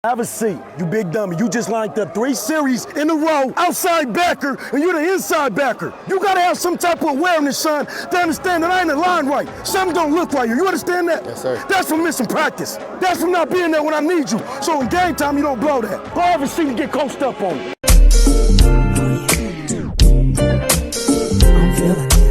Have a seat, you big dummy. You just lined up 3 series in a row, outside backer, and you're the inside backer. You gotta have some type of awareness, son, to understand that I ain't in line right. Something don't look right here. You understand that? Yes, sir. That's from missing practice. That's from not being there when I need you. So in game time, you don't blow that. Go have a seat and get coached up on it. I'm feeling this.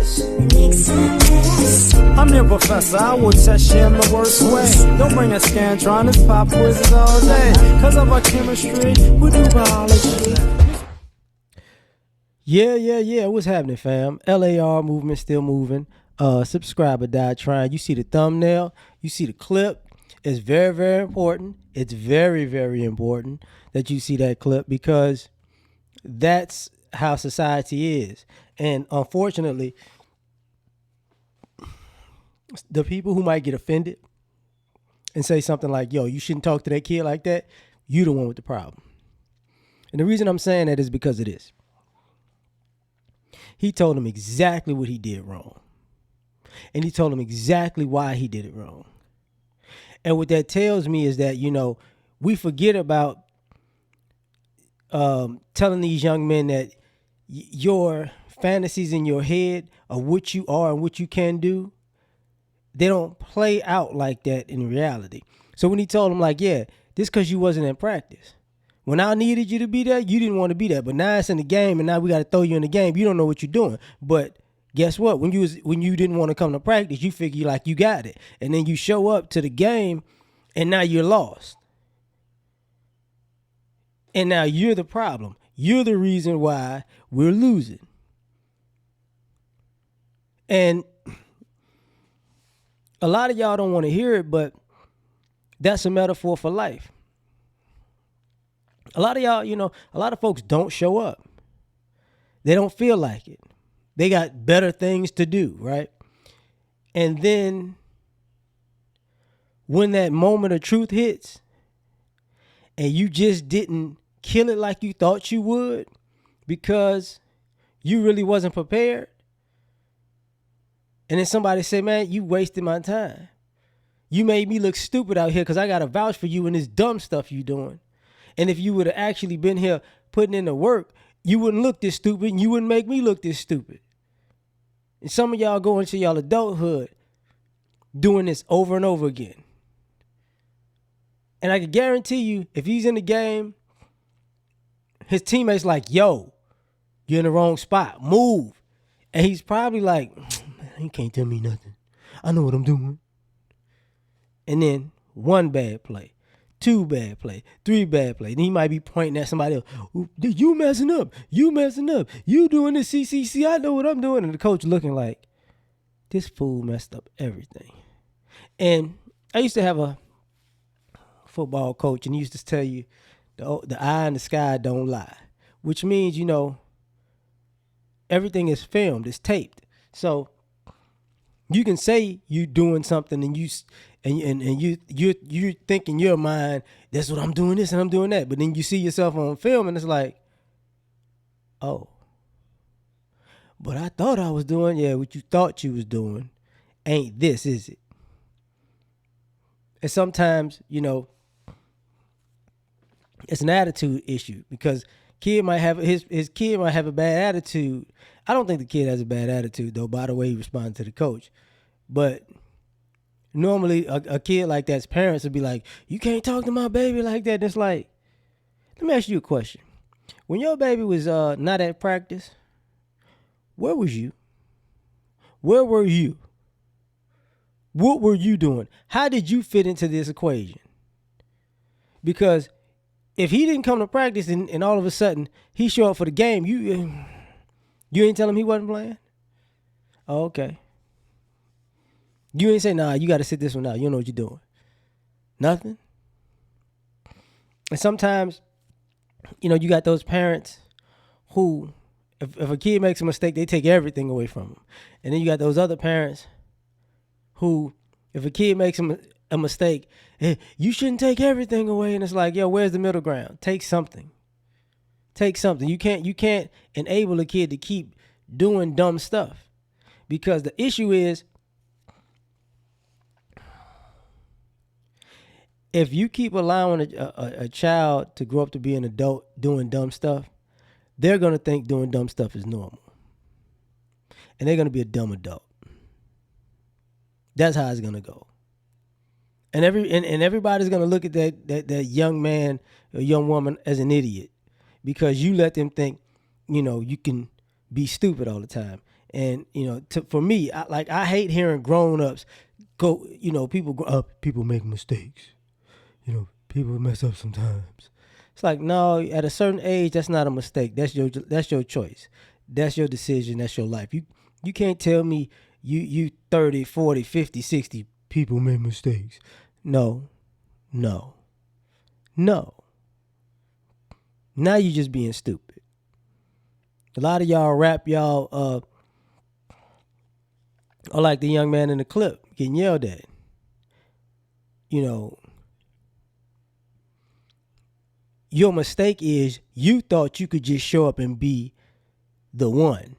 I'm your professor, I will test you in the worst way. Don't bring a Scantron, it's pop quizzes all day. Cause of our chemistry, we do biology. Yeah. What's happening, fam? L.A.R. movement still moving. Subscriber died trying. You see the thumbnail, you see the clip. It's very, very important. It's very, very important that you see that clip because that's how society is. And unfortunately, the people who might get offended and say something like, yo, you shouldn't talk to that kid like that, you the one with the problem. And the reason I'm saying that is because of this. He told him exactly what he did wrong. And he told him exactly why he did it wrong. And what that tells me is that, we forget about telling these young men that your fantasies in your head of what you are and what you can do, they don't play out like that in reality. So when he told him this because you wasn't in practice. When I needed you to be there, you didn't want to be there. But now it's in the game, and now we got to throw you in the game. You don't know what you're doing. But guess what? When you didn't want to come to practice, you figure like you got it. And then you show up to the game, and now you're lost. And now you're the problem. You're the reason why we're losing. And a lot of y'all don't want to hear it, but that's a metaphor for life. A lot of y'all, a lot of folks don't show up. They don't feel like it. They got better things to do, right? And then when that moment of truth hits and you just didn't kill it like you thought you would because you really wasn't prepared, and then somebody say, man, you wasted my time. You made me look stupid out here because I got to vouch for you and this dumb stuff you doing. And if you would have actually been here putting in the work, you wouldn't look this stupid and you wouldn't make me look this stupid. And some of y'all go into y'all adulthood doing this over and over again. And I can guarantee you, if he's in the game, his teammates like, yo, you're in the wrong spot. Move. And he's probably like, he can't tell me nothing. I know what I'm doing. And then 1 bad play, 2 bad play, 3 bad play. Then he might be pointing at somebody else. You messing up. You messing up. You doing this CCC. I know what I'm doing. And the coach looking like, this fool messed up everything. And I used to have a football coach, and he used to tell you the eye in the sky don't lie, which means, everything is filmed. It's taped. So you can say you doing something and you think in your mind, that's what I'm doing this and I'm doing that. But then you see yourself on film and it's like, oh, but I thought I was doing, what you thought you was doing ain't this, is it? And sometimes, it's an attitude issue because kid might have his kid might have a bad attitude. I don't think the kid has a bad attitude though, by the way he responded to the coach. But normally a kid like that's parents would be like, you can't talk to my baby like that. And it's like, let me ask you a question. When your baby was not at practice, where was you? Where were you? What were you doing? How did you fit into this equation? Because if he didn't come to practice and all of a sudden he show up for the game, you ain't tell him he wasn't playing? Oh, okay. You ain't say, nah, you got to sit this one out. You don't know what you're doing. Nothing. And sometimes, you got those parents who, if a kid makes a mistake, they take everything away from them. And then you got those other parents who, if a kid makes a mistake, you shouldn't take everything away. And it's like, yo, where's the middle ground? Take something. Take something. You can't enable a kid to keep doing dumb stuff. Because the issue is, if you keep allowing a child to grow up to be an adult doing dumb stuff, they're going to think doing dumb stuff is normal. And they're going to be a dumb adult. That's how it's going to go. And everybody's going to look at that young man or young woman as an idiot because you let them think, you can be stupid all the time. And, for me, I hate hearing grown-ups go, people make mistakes. People mess up sometimes. It's like, no, at a certain age, that's not a mistake. That's your choice. That's your decision. That's your life. You can't tell me you 30, 40, 50, 60, people make mistakes. No. Now you just being stupid. A lot of y'all are like the young man in the clip getting yelled at. Your mistake is you thought you could just show up and be the one.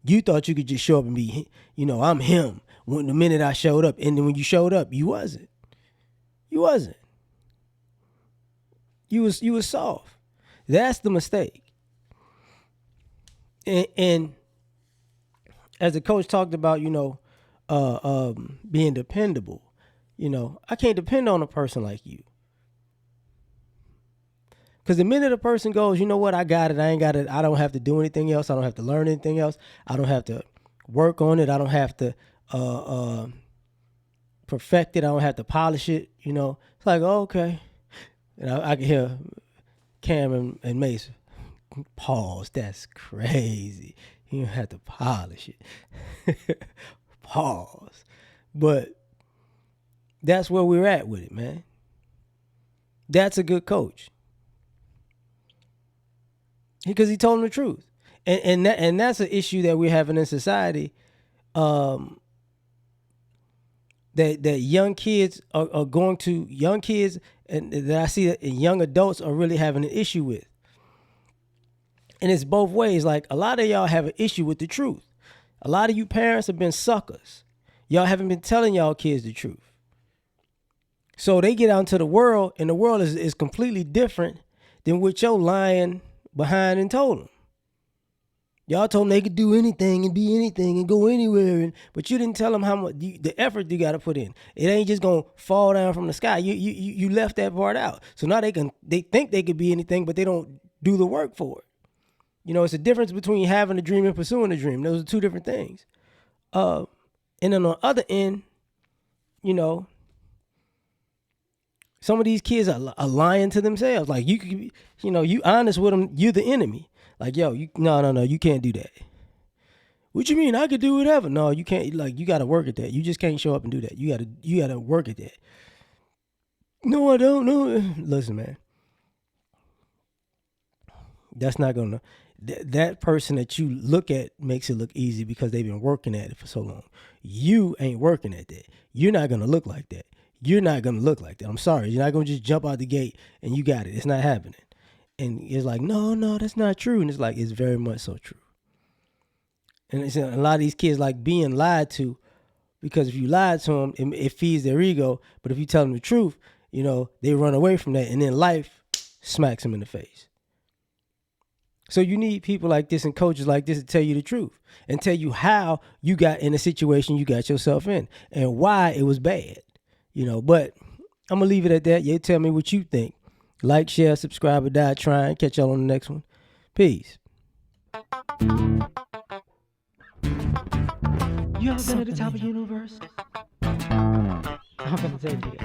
You thought you could just show up and be, I'm him. When the minute I showed up, and then when you showed up, you wasn't. You was soft. That's the mistake. And as the coach talked about, being dependable, I can't depend on a person like you. Because the minute a person goes, you know what, I got it, I ain't got it, I don't have to do anything else, I don't have to learn anything else, I don't have to work on it, I don't have to perfect it, I don't have to polish it, It's like, oh, okay. And I can hear Cam and Mason, pause, that's crazy. You don't have to polish it. Pause. But that's where we're at with it, man. That's a good coach. Because he told him the truth. And that's an issue that we're having in society. That young kids are going to, young kids, and that I see that young adults are really having an issue with. And it's both ways. Like, a lot of y'all have an issue with the truth. A lot of you parents have been suckers. Y'all haven't been telling y'all kids the truth. So they get out into the world, and the world is completely different than what your lying behind and told them. Y'all told them they could do anything and be anything and go anywhere, but you didn't tell them how much the effort you got to put in. It ain't just gonna fall down from the sky. You left that part out. So now they think they could be anything, but they don't do the work for it. It's a difference between having a dream and pursuing a dream. Those are two different things. And then on the other end, some of these kids are lying to themselves. Like, you could, you honest with them, you're the enemy. Like, yo, no, you can't do that. What you mean? I could do whatever. No, you can't. Like, you got to work at that. You just can't show up and do that. You got to work at that. No, I don't know. Listen, man. That's not gonna. That person that you look at makes it look easy because they've been working at it for so long. You ain't working at that. You're not gonna look like that. You're not gonna look like that. I'm sorry. You're not gonna just jump out the gate and you got it. It's not happening. And it's like, no, that's not true. And it's like, it's very much so true. And it's, a lot of these kids like being lied to, because if you lied to them, it feeds their ego. But if you tell them the truth, they run away from that. And then life smacks them in the face. So you need people like this and coaches like this to tell you the truth and tell you how you got in a situation you got yourself in and why it was bad. But I'm going to leave it at that. You tell me what you think. Like, share, subscribe, or die trying. Catch y'all on the next one. Peace. You ever been at the top of the universe? I'm going to take it.